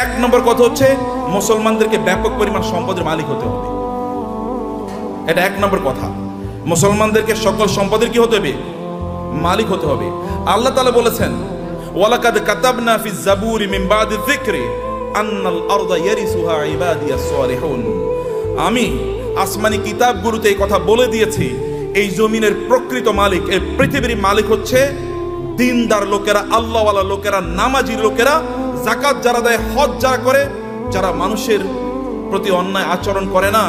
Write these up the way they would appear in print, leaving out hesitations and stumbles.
এক নম্বর কথা হচ্ছে মুসলমানদেরকে ব্যাপক পরিমাণ সম্পদের মালিক হতে হবে। এটা এক নম্বর কথা, মুসলমানদেরকে সকল সম্পদের কি হতে হবে? মালিক হতে হবে। আল্লাহ তাআলা বলেছেন, ওয়ালাকাদ কাতাবনা ফিজ জাবুরি মিন বাদি যিকরি আন্নাল আরদা ইয়ারিসুহা ইবাদিয়াস সালিহুন। আমি আসমানি কিতাবগুলোতে এই কথা বলে দিয়েছি, এই জমিনের প্রকৃত মালিক, এই পৃথিবীর মালিক হচ্ছে দিনদার লোকেরা, আল্লাহওয়ালা লোকেরা, নামাজি লোকেরা, যাকাত যারা দেয়, হজ যারা করে, যারা মানুষের প্রতি অন্যায় আচরণ করে না,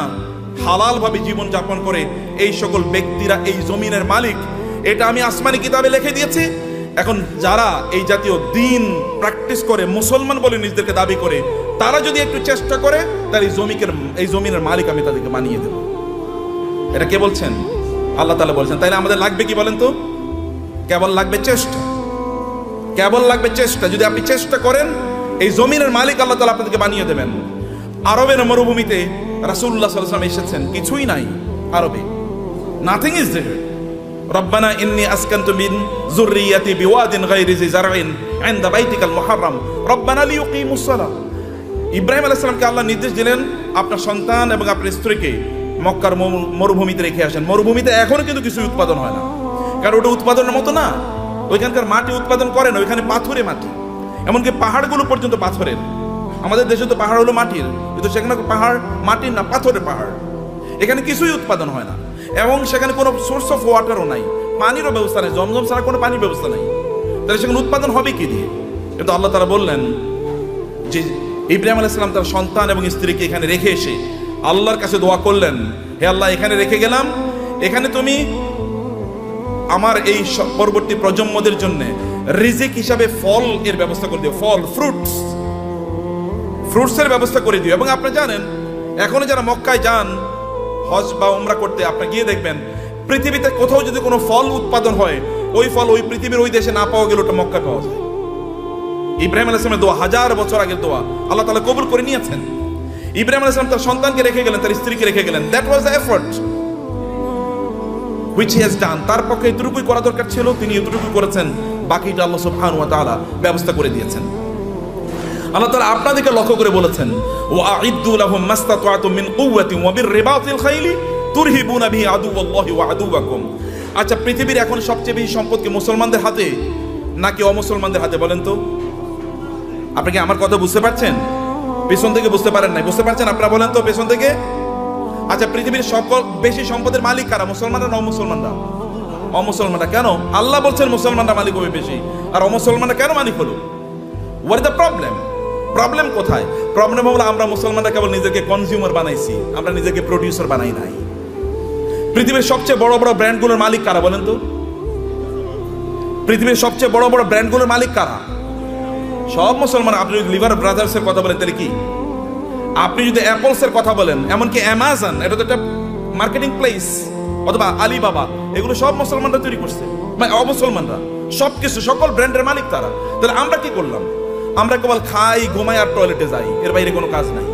হালাল ভাবে জীবন যাপন করে, এই সকল ব্যক্তিরা এই জমিনের মালিক। এটা আমি আসমানি কিতাবে লিখে দিয়েছি। এখন যারা এই জাতীয় দিন প্র্যাকটিস করে, মুসলমান বলে নিজেদেরকে দাবি করে, তারা যদি একটু চেষ্টা করে, তাহলে এই জমিনের মালিক আমি তাদেরকে বানিয়ে দেব। এটা কে বলছেন? আল্লাহ তাআলা বলছেন। তাইলে আমাদের লাগবে কি বলেন তো? কেবল লাগবে চেষ্টা, কেবল লাগবে চেষ্টা। যদি আপনি চেষ্টা করেন, এই জমিনের মালিক আল্লাহ তাআলা আপনাদেরকে বানিয়ে দেবেন। আরবের মরুভূমিতে রাসূলুল্লাহ সাল্লাল্লাহু আলাইহি ওয়াসাল্লাম এসেছেন, কিছুই নাই আরবে, নাথিং ইজ দেয়ার। রব্বানা ইন্নী আসকানতু মিন যুররিয়াতি বিওয়াদিন গায়রি জি জারইন ইনদা বাইতিকাল মুহাররম রব্বানা লিইয়ুকিমুস সালাহ। ইব্রাহিম আলাইহিস সালামকে আল্লাহ নির্দেশ দিলেন, আপনার সন্তান এবং আপনার স্ত্রীকে মক্কার মরুভূমিতে রেখে আসেন। মরুভূমিতে এখনো কিন্তু কিছু উৎপাদন হয় না, কারণ ওটা উৎপাদনের মতো না। ওইখানকার মাটি উৎপাদন করে না, ওইখানে পাথরে মাটি, এমনকি পাহাড়গুলো পর্যন্ত পাথরের। আমাদের দেশে তো পাহাড় হলো মাটির, কিন্তু সেখানে পাহাড় মাটির না, পাথরের পাহাড়। এখানে কিছুই উৎপাদন হয় না, এবং সেখানে কোনো সোর্স অফ ওয়াটারও নাই, পানিরও ব্যবস্থা নেই, জমজম ছাড়া কোনো পানির ব্যবস্থা নেই। তাহলে সেখানে উৎপাদন হবে কি দিয়ে? কিন্তু আল্লাহ তাআলা বললেন যে ইব্রাহিম আলাইহিস সালাম তার সন্তান এবং স্ত্রীকে এখানে রেখে এসে আল্লাহর কাছে দোয়া করলেন, হে আল্লাহ, এখানে রেখে গেলাম, এখানে তুমি আমার এই পরবর্তী প্রজন্মদের জন্য রিজিক হিসাবে ফল এর ব্যবস্থা করে দিও, ফল, ফ্রুটসের ব্যবস্থা করে দিও। এবং আপনি জানেন, এখনো যারা মক্কায় যান হজ বা উমরা করতে, আপনি গিয়ে দেখবেন পৃথিবীতে কোথাও যদি কোনো ফল উৎপাদন হয়, ওই ফল ওই পৃথিবীর ওই দেশে না পাওয়া গেলে ওটা মক্কায় পাওয়া যায়। ইব্রাহিম আলাইহিস সালামের দোয়া, 1000 বছর আগের দোয়া, আল্লাহ তাআলা কবুল করে নিয়েছেন। ইব্রাহিম আলাইহিস সালাম তার সন্তানকে রেখে গেলেন, তার স্ত্রীকে রেখে গেলেন। That was the effort which he has done. তার পক্ষে এতটুকুই করা দরকার ছিল, তিনি এতটুকুই করেছেন, বাকিটা আল্লাহ সুবহানাহু ওয়া তাআলা ব্যবস্থা করে দিয়েছেন। আল্লাহ তাআলা আপনাদেরকে লক্ষ্য করে বলেছেন, ওয়া'ইদ্দু লাহুম মাসতাতা'তুম মিন কুওয়াতিন ওয়া বিররিবাতিল খাইলি তুরহিবুনা বিহি আদুওয়াল্লাহি ওয়া আদুওয়াকুম। আচ্ছা, পৃথিবীর এখন সবচেয়ে বেশি সম্পদ কি মুসলমানদের হাতে নাকি অমুসলমানদের হাতে বলেন তো? আপনি কি আমার কথা বুঝতে পারছেন? পেছন থেকে বুঝতে পারেন নাই? বুঝতে পারছেন আপনারা? বলেন তো পেছন থেকে। আচ্ছা, পৃথিবীর সকল বেশি সম্পদের মালিক কারা, মুসলমানরা না অমুসলমানরা? অমুসলমানরা। কেন? আল্লাহ বলছেন মুসলমানরা মালিক হবে বেশি, আর অমুসলমানরা কেন মালিক হলো? What is the problem? Problem কোথায়? প্রবলেম হলো আমরা মুসলমানরা কেবল নিজেকে কনজিউমার বানাইছি, আমরা নিজেকে প্রডিউসার বানাই নাই। পৃথিবীর সবচেয়ে বড় বড় ব্র্যান্ডগুলোর মালিক কারা বলেন তো? পৃথিবীর সবচেয়ে বড় বড় ব্র্যান্ডগুলোর মালিক কারা? সব মুসলমান। আপনি যদি লিভার ব্রাদার্সের কথা বলেন তাহলে কি? আপনি যদি অ্যাপলসের কথা বলেন, এমনকি অ্যামাজন, এটা তো একটা মার্কেটিং প্লেস, অথবা আলিবাবা, এগুলো সব মুসলমানরা তৈরি করছে, মানে অমুসলমানরা। সবকিছু, সকল ব্র্যান্ডের মালিক তারা। তাহলে আমরা কি করলাম? আমরা কেবল খাই, ঘুমাই আর টয়লেটে যাই, এর বাইরে কোনো কাজ নাই।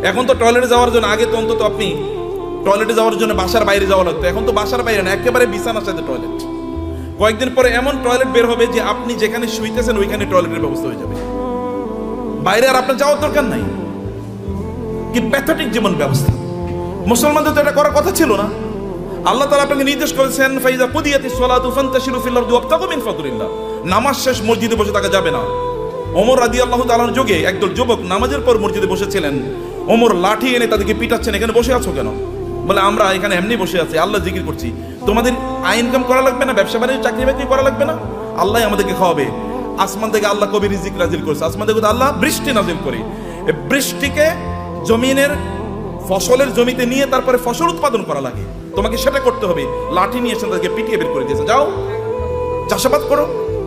এখন তো টয়লেটে যাওয়ার জন্য, আগে তো অন্তত আপনি টয়লেটে যাওয়ার জন্য বাসার বাইরে যাওয়া লাগতো, এখন তো বাসার বাইরে না, একেবারে বিছানার সাথে টয়লেট। কয়েকদিন পরে এমন টয়লেট বের হবে যে আপনি যেখানে শুইতেছেন ওইখানে টয়লেটের ব্যবস্থা হয়ে যাবে, বাইরে আর আপনার যাওয়ার দরকার নাই। কি প্যাথেটিক জীবন ব্যবস্থা! মুসলমানদের তো এটা করার কথা ছিল না। আল্লাহ তাআলা আপনাকে নির্দেশ করেছেন, ফাইজা কুদিয়াতিস সালাতু ফান্তাশিরু ফিল আরদি ওয়াবতাগু মিন ফাদলিল্লাহ। নামাজ শেষ মসজিদে বসে থাকা যাবে না। ওমর রাদিয়াল্লাহু তাআলার যুগে একদল যুবক নামাজের পর মসজিদে বসেছিলেন। ওমর লাঠি এনে তাদেরকে পিটাচ্ছেন, এখানে বসে আছো কেন? বলে, আমরা এখানে এমনি বসে আছি, আল্লাহ জিকির করছি। তোমাদের আয় ইনকাম করা লাগবে না, ব্যবসা বাণিজ্য, চাকরি বাকরি করা লাগবে না, আল্লাহ আমাদেরকে খাওয়াবে। আসমান থেকে আল্লাহ কবি রিজিক নাজিল করেছে, আসমান থেকে আল্লাহ বৃষ্টি নাজিল করে। এই বৃষ্টিকে জমিনের ফসলের জমিতে নিয়ে তারপরে ফসল উৎপাদন করা লাগে, তোমাকে সেটা করতে হবে। লাঠি নিয়ে এসে তাদেরকে পিটিয়ে বের করে দিয়েছে, যাও চাষাবাদ করো,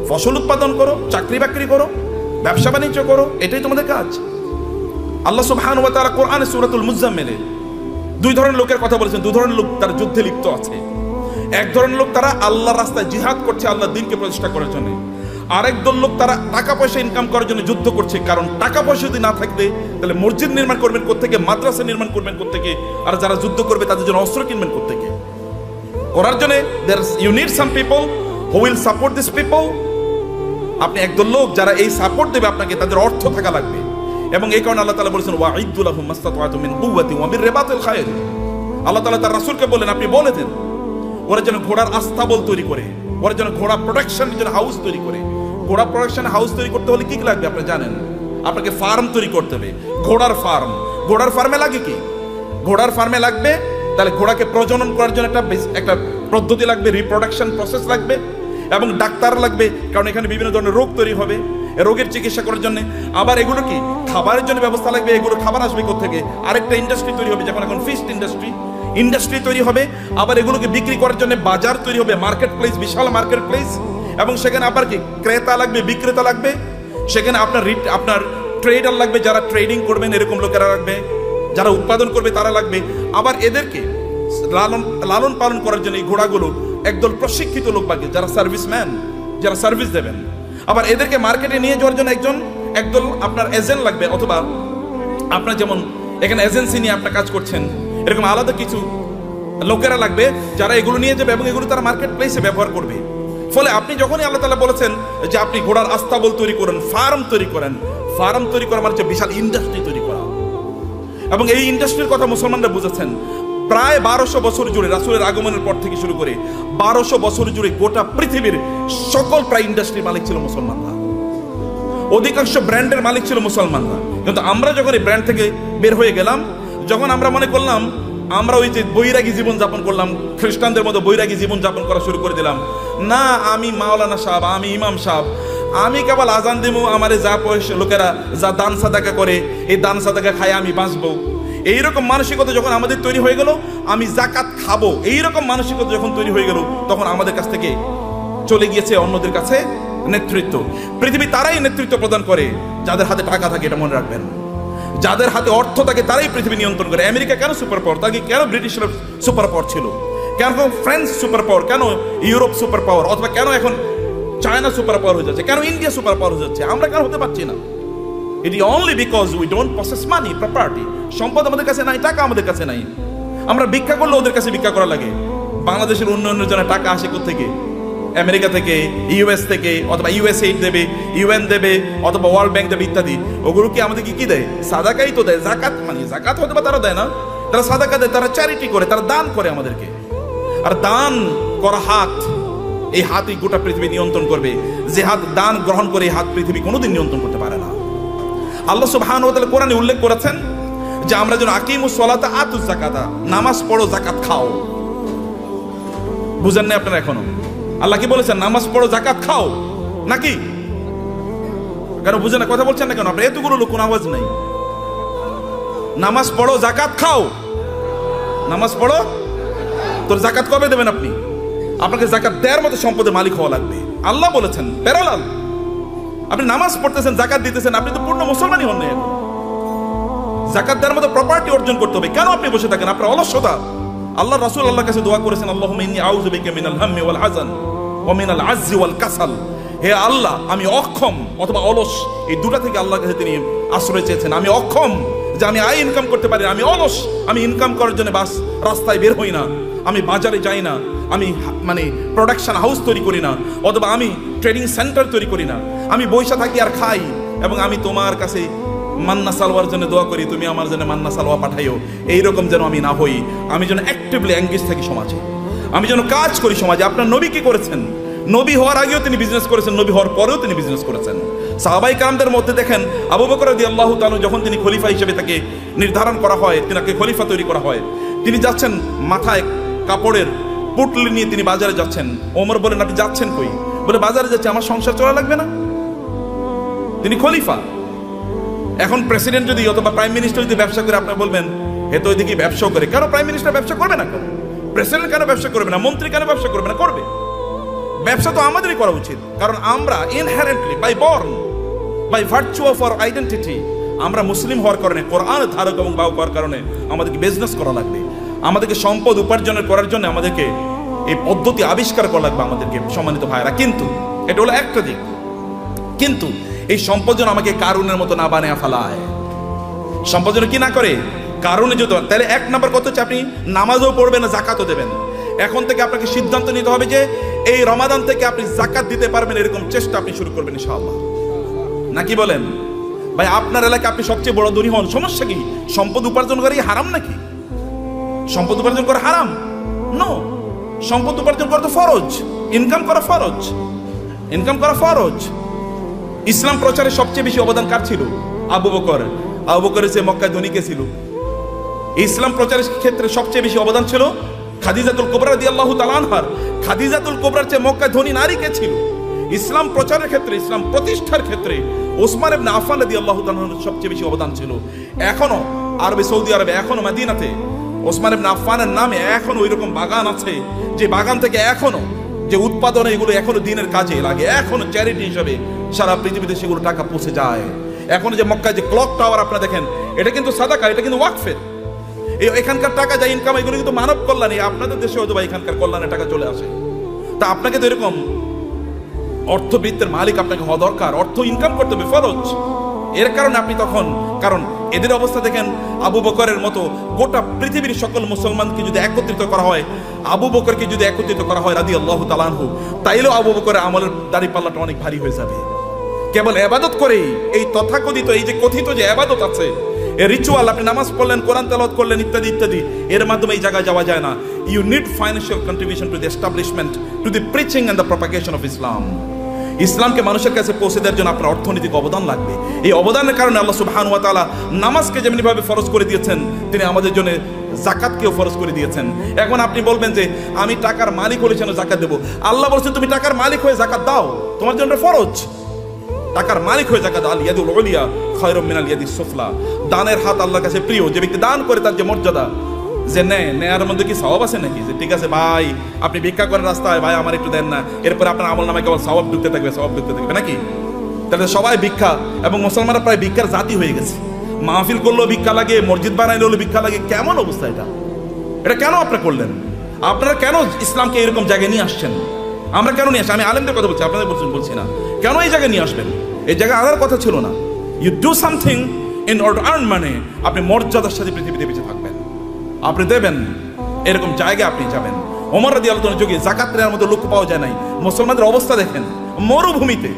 ফসল উৎপাদন করো, চাকরি বাকরি করো, ব্যবসা বাণিজ্য করো, এটাই তোমাদের কাজ। আল্লাহ সুবহানাহু ওয়া তাআলা কোরআনে সূরাতুল মুজাম্মিলে দুই ধরনের লোকের কথা বলেছেন। দুই ধরনের লোক তারা যুদ্ধে লিপ্ত আছে। এক ধরনের লোক তারা আল্লাহর রাস্তায় জিহাদ করছে, আল্লাহর দ্বীনকে প্রতিষ্ঠা করার জন্য। আরেক দল লোক তারা টাকা পয়সা ইনকাম করার জন্য যুদ্ধ করছে, কারণ টাকা পয়সা যদি না থাকবে তাহলে মসজিদ নির্মাণ করবেন কোত্থেকে, মাদ্রাসা নির্মাণ করবেন কোত্থেকে, আর যারা যুদ্ধ করবে তাদের জন্য অস্ত্র কিনবেন কোত্থেকে। করার জন্য you need some people who will support this people. আপনি একদল লোক যারা এই সাপোর্ট দেবে আপনাকে, তাদের অর্থ থাকা লাগবে। এবং এই কারণে আল্লাহ তাআলা বলেছেন ওয়াইদু লাহুম মাসতাতা'তুম মিন কুওয়াতি ওয়া মির রিবাতিল খায়র। আল্লাহ তাআলা তার রাসূলকে বললেন আপনি বলে দেন ওরা যেন ঘোড়ার আস্তাবল তৈরি করে, ওরা যেন ঘোড়া প্রোটেকশনের জন্য হাউস তৈরি করে। ঘোড়া প্রোটেকশন হাউস তৈরি করতে হলে কি কি লাগবে আপনি জানেন? আপনাকে ফার্ম তৈরি করতে হবে, ঘোড়ার ফার্ম। ঘোড়ার ফার্মে লাগে কি? ঘোড়ার ফার্মে লাগবে তাহলে ঘোড়াকে প্রজনন করার জন্য একটা পদ্ধতি লাগবে, রিপ্রোডাকশন প্রসেস লাগবে, এবং ডাক্তার লাগবে, কারণ এখানে বিভিন্ন ধরনের রোগ তৈরি হবে, রোগের চিকিৎসা করার জন্য। আবার এগুলো কি খাবারের জন্য ব্যবস্থা লাগবে, এগুলো খাবার আসবে কোত্থেকে? আরেকটা ইন্ডাস্ট্রি তৈরি হবে, যেমন এখন ফিশ ইন্ডাস্ট্রি তৈরি হবে। আবার এগুলোকে বিক্রি করার জন্য বাজার তৈরি হবে, মার্কেট প্লেস, বিশাল মার্কেট প্লেস, এবং সেখানে আবার কি ক্রেতা লাগবে, বিক্রেতা লাগবে, সেখানে আপনার ট্রেডার লাগবে, যারা ট্রেডিং করবেন এরকম লোকেরা লাগবে, যারা উৎপাদন করবে তারা লাগবে। আবার এদেরকে লালন পালন করার জন্য এই ঘোড়াগুলো একদল প্রশিক্ষিত লোক লাগবে, যারা সার্ভিসম্যান, যারা সার্ভিস দেবেন। আবার এদেরকে মার্কেটে নিয়ে যাওয়ার জন্য একদল আপনার এজেন্ট লাগবে, অথবা আপনার যেমন এখানে এজেন্সি নিয়ে আপনার কাজ করছেন, এরকম আলাদা কিছু লোকেরা লাগবে যারা এগুলো নিয়ে যাবে এবং এগুলো তারা মার্কেট প্লেসে ব্যবহার করবে। ফলে আপনি যখনই আল্লাহ তাআলা বলেছেন যে আপনি ঘোড়ার আস্তাবল তৈরি করেন, ফার্ম তৈরি করেন, ফার্ম তৈরি করা মানে বিশাল ইন্ডাস্ট্রি তৈরি করা। এবং এই ইন্ডাস্ট্রির কথা মুসলমানরা বুঝেছেন। প্রায় 1200 বছর জুড়ে রাসূলের আগমনের পর থেকে শুরু করে 1200 বছর জুড়ে গোটা পৃথিবীর সকল প্রায় ইন্ডাস্ট্রির মালিক ছিল মুসলমানরা, অধিকাংশ ব্র্যান্ডের মালিক ছিল মুসলমানরা। কিন্তু আমরা যখন এই ব্র্যান্ড থেকে বের হয়ে গেলাম, যখন আমরা মনে করলাম আমরা ওই যে বৈরাগী জীবন যাপন করলাম, খ্রিস্টানদের মতো বৈরাগী জীবন যাপন করা শুরু করে দিলাম, না আমি মাওলানা সাহেব, আমি ইমাম সাহেব, আমি কেবল আজান দেবো, আমারে যা পয়সা লোকেরা যা দান সাদাকা করে এই দান সাদাকা খায় আমি বাঁচবো, এইরকম মানসিকতা যখন আমাদের তৈরি হয়ে গেল, আমি জাকাত খাবো, এইরকম মানসিকতা যখন তৈরি হয়ে গেল, তখন আমাদের কাছ থেকে চলে গিয়েছে অন্যদের কাছে নেতৃত্ব। পৃথিবী তারাই নেতৃত্ব প্রদান করে যাদের হাতে টাকা থাকে, এটা মনে রাখবেন। যাদের হাতে অর্থ থাকে তারাই পৃথিবী নিয়ন্ত্রণ করে। আমেরিকা কেন সুপার পাওয়ার? তাকে কেন ব্রিটিশরা সুপার পাওয়ার ছিল? কেন ফ্রান্স সুপার পাওয়ার? কেন ইউরোপ সুপার পাওয়ার? অথবা কেন এখন চায়না সুপার পাওয়ার হয়ে যাচ্ছে? কেন ইন্ডিয়া সুপার পাওয়ার হয়ে যাচ্ছে? আমরা কেন হতে পারছি না? It is only because we don't possess money, property. সম্পদ আমাদের কাছে নাই, টাকা আমাদের কাছে নাই। আমরা ভিক্ষা করলে ওদের কাছে ভিক্ষা করা লাগে। বাংলাদেশের উন্নয়নের জন্য টাকা আসে কোত্থেকে? আমেরিকা থেকে, ইউএস থেকে, অথবা ইউএসএইড দেবে, ইউএন দেবে, অথবা ওয়ার্ল্ড ব্যাংক দেবে ইত্যাদি। ওগুলো কি আমাদেরকে কি দেয়? সাদাকাই তো দেয়। জাকাত মানে জাকাত হতে বা তারা দেয় না, তারা সাদাকা দেয়, তারা চ্যারিটি করে, তারা দান করে আমাদেরকে। আর দান করা হাত, এই হাতই গোটা পৃথিবী নিয়ন্ত্রণ করবে। যে হাত দান গ্রহণ করে, এই হাত পৃথিবী কোনোদিন নিয়ন্ত্রণ করতে পারে না। আল্লাহ সুবহানাহু ওয়া তাআলা কোরআনে উল্লেখ করেছেন যে আমরা যেন আকিমুস সালাতা আতুজ যাকাতা, নামাজ পড়ো জাকাত খাও। বুঝেন না আপনারা এখনো? আল্লাহ কি বলেছেন? নামাজ পড়ো জাকাত খাও, নাকি? কেন বুঝেন না? কথা বলছেন না কেন? আপনার এতগুলো লোক, কোন আওয়াজ নেই। নামাজ পড়ো জাকাত খাও, নামাজ পড়ো। তোর জাকাত কবে দেবেন আপনি? আপনাকে জাকাত দেওয়ার মতো সম্পদের মালিক হওয়া লাগবে। আল্লাহ বলেছেন প্যারালাল। আপনি নামাজ পড়তেছেন, জাকাত দিতেছেন, আপনি তো পূর্ণ মুসলমানই হন না। জাকাত দেওয়ার মতো প্রপার্টি অর্জন করতে হবে। কেন আপনি বসে থাকেন? আপনার অলসতা। আল্লাহ রাসূল আল্লাহর কাছে দোয়া করেছেন, আল্লাহুম্মা ইন্নী আউযু বিকা মিনাল হাম্মি ওয়াল হাযান ওয়া মিনাল আজজি ওয়াল কাসাল। হে আল্লাহ, আমি অক্ষম অথবা অলস, এই দুটা থেকে আল্লাহর কাছে তিনি আশ্রয় চেয়েছেন। আমি অক্ষম যে আমি আয় ইনকাম করতে পারি, আমি অলস, আমি ইনকাম করার জন্য বাস রাস্তায় বের হই না, আমি বাজারে যাই না, আমি মানে প্রোডাকশন হাউস তৈরি করি না, অথবা আমি ট্রেডিং সেন্টার তৈরি করি না, আমি বৈশা থাকি আর খাই, এবং আমি তোমার কাছে মান্না সালোয়ার জন্য দোয়া করি, তুমি আমার জন্য মান্না সালোয়া পাঠাইও। এইরকম যেন আমি না হই। আমি যেন অ্যাক্টিভলি এঙ্গেজ থাকি সমাজে, আমি যেন কাজ করি সমাজে। আপনার নবী কি করেছেন? নবী হওয়ার আগেও তিনি বিজনেস করেছেন, নবী হওয়ার পরেও তিনি বিজনেস করেছেন। সাহাবায়ে কেরামদের মধ্যে দেখেন, আবু বকর রাদিয়াল্লাহু তাআলা যখন তিনি খলিফা হিসেবে তাকে নির্ধারণ করা হয়, তিনাকে খলিফা তৈরি করা হয়, তিনি যাচ্ছেন মাথায় কাপড়ের পুটলি নিয়ে তিনি বাজারে যাচ্ছেন। ওমর বলেন, আপনি যাচ্ছেন কই? বলে, বাজারে যাচ্ছে, আমার সংসার চলা লাগবে না? তিনি খলিফা। এখন প্রেসিডেন্ট যদি অথবা প্রাইম মিনিস্টার যদি ব্যবসা করে, আপনারা বলবেন এ তো ওইদিকে ব্যবসা করে। কেন প্রাইম মিনিস্টার ব্যবসা করবে না? কেন প্রেসিডেন্ট কেন ব্যবসা করবে না? মন্ত্রী কেন ব্যবসা করবে না? করবে। ব্যবসা তো আমাদেরই করা উচিত, কারণ আমরা inherently by born, by virtue of our identity, আমরা মুসলিম হওয়ার কারণে, কোরআন ধারক এবং বাহক হওয়ার কারণে আমাদেরকে বিজনেস করা লাগবে। আমাদেরকে সম্পদ উপার্জনের করার জন্য আমাদেরকে এই পদ্ধতি আবিষ্কার করা লাগবে আমাদেরকে, সম্মানিত ভাইরা। কিন্তু এটা হলো একটা দিক। কিন্তু এই সম্পদ যেন আমাকে কারুনের মতো না বানিয়ে ফেলায়। সম্পদ যেন কি না করে? কারণে যদি, তাহলে এক নম্বর কথা হচ্ছে আপনি নামাজও পড়বেন না, জাকাতও দেবেন। এখন থেকে আপনাকে সিদ্ধান্ত নিতে হবে যে এই রমাদান থেকে আপনি জাকাত দিতে পারবেন, এরকম চেষ্টা আপনি শুরু করবেন ইনশাআল্লাহ। নাকি বলেন? ভাই আপনার এলাকায় আপনি সবচেয়ে বড় ধনী হন, সমস্যা কি? সম্পদ উপার্জন করা কি হারাম নাকি? সম্পদ উপার্জন করা হারাম? নো, সম্পদ উপার্জন করা তো ফরজ, ইনকাম করা ফরজ, ইনকাম করা ফরজ। ইসলাম প্রচারে সবচেয়ে বেশি অবদান কার ছিল? আবু বকর। আবু বকরের চেয়ে মক্কায় ধনী কে ছিল? ইসলাম প্রচারের ক্ষেত্রে সবচেয়ে বেশি অবদান ছিল খাদিজাতুল কুবরা রাদিয়াল্লাহু তাআলা আনহার। খাদিজাতুল কুবরার চেয়ে মক্কায় ধনী নারী কে ছিল? ইসলাম প্রচারের ক্ষেত্রে, ইসলাম প্রতিষ্ঠার ক্ষেত্রে ওসমান ইবনে আফফান রাদিয়াল্লাহু তাআলা আনহুর সবচেয়ে বেশি অবদান ছিল। এখনো আরবে, সৌদি আরবে, এখনো মদিনাতে ওসমান ইবনে আফফানের নামে এখনো ওইরকম বাগান আছে, যে বাগান থেকে এখনো যে উৎপাদনে এগুলো এখনো দিনের কাজে লাগে, এখনো চ্যারিটি হিসাবে সারা পৃথিবীতে সেগুলো টাকা পৌঁছে যায়। এখনো যে মক্কায় যে ক্লক টাওয়ার আপনারা দেখেন, এটা কিন্তু সাদাকা, এটা কিন্তু ওয়াকফের। এখানকার টাকা যা ইনকাম, এগুলো কিন্তু মানব কল্যাণে। আপনাদের দেশে হয়তো বা এখানকার কল্যাণের টাকা চলে আসে। তা আপনাকে তো এরকম অর্থবৃত্তের মালিক আপনাকে হওয়া দরকার, অর্থ ইনকাম করতে হবে, ফরজ। এর কারণে আপনি তখন, কারণ এদের অবস্থা দেখেন, আবু বকরের মতো গোটা পৃথিবীর সকল মুসলমানকে যদি একত্রিত করা হয়, আবু বকরকে যদি একত্রিত করা হয় রাদিয়াল্লাহু তাআলা আনহু, তাইলেও আবু বকরের আমলের দাড়িপাল্লাটা অনেক ভারী হয়ে যাবে। কেবল ইবাদত করেই, এই তথাকথিত, এই যে কথিত যে ইবাদত আছে, এই রিচুয়াল, আপনি নামাজ পড়লেন, কোরআন তেলাওয়াত করলেন, ইত্যাদি ইত্যাদি, এর মাধ্যমে এই জায়গায় যাওয়া যায় না। You need financial contribution to the establishment, to the preaching and the propagation of Islam. ইসলামকে মানুষের কাছে পৌঁছে দেওয়ার জন্য আপনার অর্থনৈতিক অবদান লাগবে। এই অবদানের কারণে আল্লাহ সুবহানাহু ওয়া তাআলা নামাজকে যেমনিভাবে ফরজ করে দিয়েছেন, তিনি আমাদের জন্য যাকাতকেও ফরজ করে দিয়েছেন। এখন আপনি বলবেন যে আমি টাকার মালিক হলে যেন যাকাত দেবো। আল্লাহ বলছেন তুমি টাকার মালিক হয়ে যাকাত দাও, তোমার জন্য ফরজ। টাকার মালিক হয়ে যাকাত, আল ইয়াদুল উলিয়া খায়রুম মিনাল ইয়াদিস সুফলা। দানের হাত আল্লাহর কাছে প্রিয়। যে ব্যক্তি দান করে তার যে মর্যাদা, যে নেয়ার মধ্যে কি সওয়াব আছে নাকি? যে ঠিক আছে ভাই, আপনি ভিক্ষা করেন রাস্তায়, ভাই আমার একটু দেন না, এরপরে আপনার আমল নামায় কেবল সওয়াব ঢুকতে থাকবে, সওয়াব ঢুকতে থাকবে নাকি? তাহলে সবাই ভিক্ষা, এবং মুসলমানরা প্রায় ভিক্ষার জাতি হয়ে গেছে। মাহফিল করলেও ভিক্ষা লাগে, মসজিদ বানাইলেও ভিক্ষা লাগে। কেমন অবস্থা এটা? এটা কেন আপনারা করলেন? আপনারা কেন ইসলামকে এরকম জায়গায় নিয়ে আসছেন? আমরা কেন নিয়ে আসছি? আমি আলেমদের কথা বলছি, আপনাদের বলছি না। কেন এই জায়গায় নিয়ে আসবেন? এই জায়গায় আনার কথা ছিল না। You do something in order earn money. আপনি মর্যাদার সাথে পৃথিবীতে বেঁচে থাকবেন, আপনি দেবেন, এরকম জায়গায় আপনি যাবেন। ওমর রাদিয়াল্লাহু তাআলার যুগে যাকাত নেওয়ার মতো লোক পাওয়া যায় নাই। মুসলমানদের অবস্থা দেখেন, মরুভূমিতে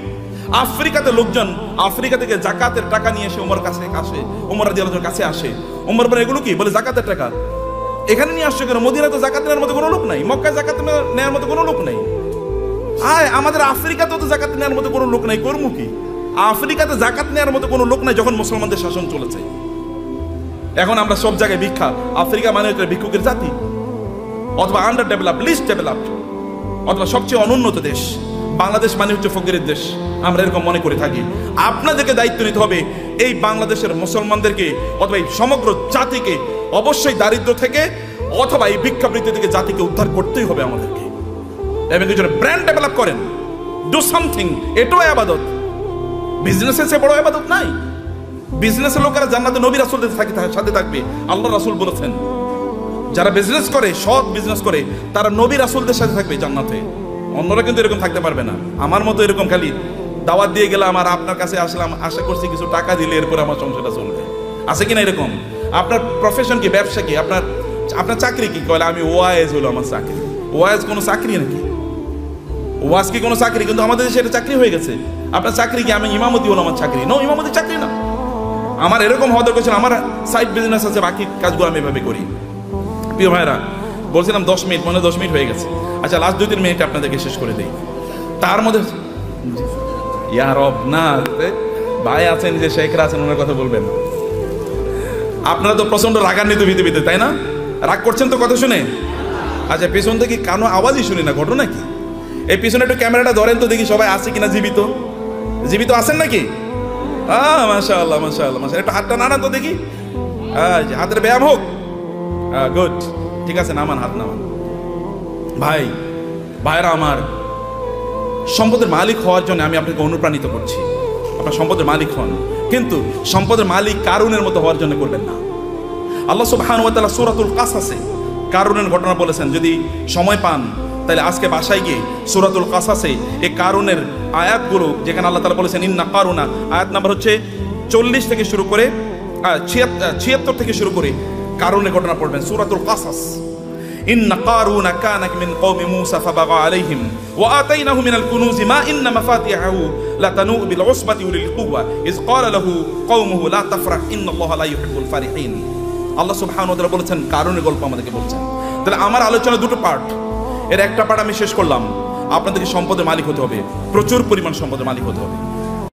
আফ্রিকাতে লোকজন আফ্রিকা থেকে যাকাতের টাকা নিয়ে এসে ওমর কাছে আসে, ওমর রাদিয়াল্লাহু তাআলার কাছে আসে। ওমর বলে এগুলো কি? বলে যাকাতের টাকা। এখানে নিয়ে আসছে কেন? মদিনায় তো যাকাত নেওয়ার মতো কোনো লোক নাই, মক্কায় যাকাত নেওয়ার মতো কোনো লোক নাই। আমাদের আফ্রিকাতেও তো যাকাত নেওয়ার মতো কোনো লোক নাই, কর্ম কি? আফ্রিকাতে যাকাত নেওয়ার মতো কোনো লোক নাই যখন মুসলমানদের শাসন চলেছে। এখন আমরা সব জায়গায় ভিক্ষা। আফ্রিকা মানে হচ্ছে ভিক্ষুকের জাতি, অথবা আন্ডার ডেভেলপ, লিস্ট ডেভেলপড, অথবা সবচেয়ে অনুন্নত দেশ। বাংলাদেশ মানে হচ্ছে ফকিরের দেশ, আমরা এরকম মনে করে থাকি। আপনাদেরকে দায়িত্ব নিতে হবে এই বাংলাদেশের মুসলমানদেরকে, অথবা এই সমগ্র জাতিকে অবশ্যই দারিদ্র থেকে অথবা এই ভিক্ষাবৃত্তি থেকে জাতিকে উদ্ধার করতেই হবে আমাদেরকে। এবং এই জন্য ব্র্যান্ড ডেভেলপ করেন, ডু সামথিং। এটাও ইবাদত। বিজনেসের চেয়ে বড় ইবাদত নাই। বিজনেসের লোকেরা জান্নাতে নবী রাসূলদের সাথে থাকবে, আল্লাহ রাসূল বলেছেন। যারা বিজনেস করে, সৎ বিজনেস করে, তারা নবী রাসূলদের সাথে থাকবে জান্নাতে। অন্যরা কিন্তু এরকম থাকতে পারবে না। আমার মতো এরকম খালি দাওয়াত দিয়ে গেলাম আর আপনার কাছে আসলাম, আশা করছি কিছু টাকা দিলে এরপরে আমার সংসারটা চলবে, আছে কিনা এরকম? আপনার প্রফেশন কি? ব্যবসা কি? আপনার চাকরি কি? কইলে আমি ওয়াইজ হলো আমার চাকরি। ওয়াইজ কোনো চাকরি নাকি? ওয়াজ কি কোনো চাকরি? কিন্তু আমাদের দেশে এটা চাকরি হয়ে গেছে। আপনার চাকরি কি? আমি ইমামতি হলো আমার চাকরি। নো, ইমামতি চাকরি না। আমার এরকম হওয়া দরকার। আমার সাইড বিজনেস আছে, বাকি কাজগুলো আমি এভাবে করি। প্রিয় ভাইরা, বলছিলাম 10 মিনিট, মনে 10 মিনিট হয়ে গেছে। আচ্ছা, লাস্ট 2-3 মিনিট আপনাদেরকে শেষ করে দিই। তার মধ্যে ইয়া রব, না ভাই আছেন, যে শেখরা আছেন, ওনার কথা বলবেন। আপনারা তো প্রচন্ড রাগান্বিত পৃথিবীতে, তাই না? রাগ করছেন তো কথা শুনে? আচ্ছা, পেছন থেকে কানো আওয়াজই শুনি না, ঘটনা কি? এই পিছনে একটু ক্যামেরাটা ধরেন তো দেখি সবাই আছে কিনা, জীবিত। জীবিত আছেন নাকি? মাশাআল্লাহ মাশাআল্লাহ মাশাআল্লাহ। একটু হাতটা নাড়ান তো দেখি, হাতের ব্যায়াম হোক। গুড, ঠিক আছে, নামান, হাত নামান। ভাইরা আমার, সম্পদের মালিক হওয়ার জন্য আমি আপনাকে অনুপ্রাণিত করছি। আপনার সম্পদের মালিক হন, কিন্তু সম্পদের মালিক কারুনের মতো হওয়ার জন্য করবেন না। আল্লাহ সুবহানাহু ওয়া তাআলা সূরাতুল কাসাসে কারুনের ঘটনা বলেছেন। যদি সময় পান তাহলে আজকে বাসায় গিয়ে সূরাতুল কাসাসে এই কারুনের আয়াতগুলো, যেখানে আল্লাহ তাআলা বলেছেন ইন্না কারুনা, আয়াত নাম্বার হচ্ছে 40 থেকে শুরু করে 76 থেকে শুরু করে কারুনের ঘটনা পড়বেন, সূরাতুল কাসাস। ইন্না কারুনা কানা মিন কওমি মূসা ফাবাগা আলাইহিম ওয়া আতাইনাহু মিনাল কুনুজি মা ইন্না মাফাতিহাহু লাতানু বিল উসবাতি উলিল কুওয়া ইয ক্বালা লাহু কওমুহু লা তাফরাহ ইন্নাল্লাহা লা ইউহিব্বুল ফারিহিন। আল্লাহ সুবহানাহু ওয়া তাআলা বলেছেন, কারুনের গল্প আমাদেরকে বলছেন। তাহলে আমার আলোচনা দুটো পার্ট, এর একটা পার্ট আমি শেষ করলাম, আপনাদেরকে সম্পদের মালিক হতে হবে, প্রচুর পরিমাণ সম্পদের মালিক হতে হবে।